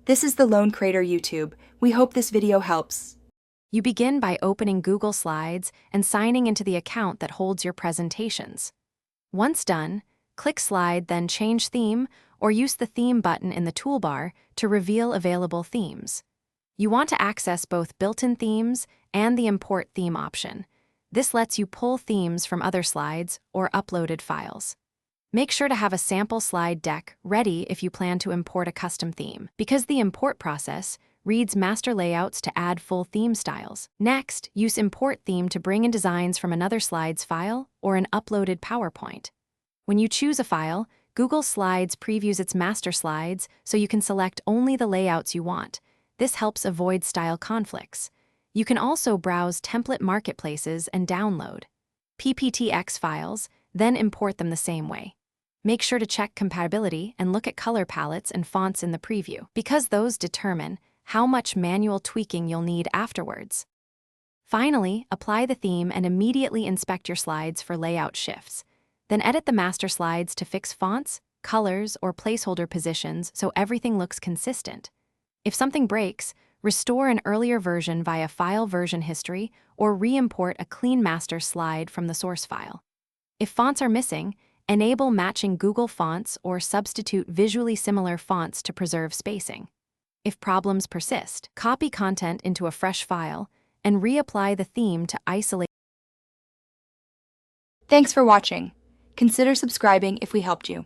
This is the Lone Crater YouTube. We hope this video helps. You begin by opening Google Slides and signing into the account that holds your presentations. Once done, click Slide, then Change Theme, or use the Theme button in the toolbar to reveal available themes. You want to access both built-in themes and the Import Theme option. This lets you pull themes from other slides or uploaded files. Make sure to have a sample slide deck ready if you plan to import a custom theme, because the import process reads master layouts to add full theme styles. Next, use Import Theme to bring in designs from another slide's file or an uploaded PowerPoint. When you choose a file, Google Slides previews its master slides so you can select only the layouts you want. This helps avoid style conflicts. You can also browse template marketplaces and download PPTX files, then import them the same way. Make sure to check compatibility and look at color palettes and fonts in the preview, because those determine how much manual tweaking you'll need afterwards. Finally, apply the theme and immediately inspect your slides for layout shifts. Then edit the master slides to fix fonts, colors, or placeholder positions so everything looks consistent. If something breaks, restore an earlier version via File Version History or re-import a clean master slide from the source file. If fonts are missing, enable matching Google Fonts or substitute visually similar fonts to preserve spacing. If problems persist, copy content into a fresh file and reapply the theme to isolate. Thanks for watching. Consider subscribing if we helped you.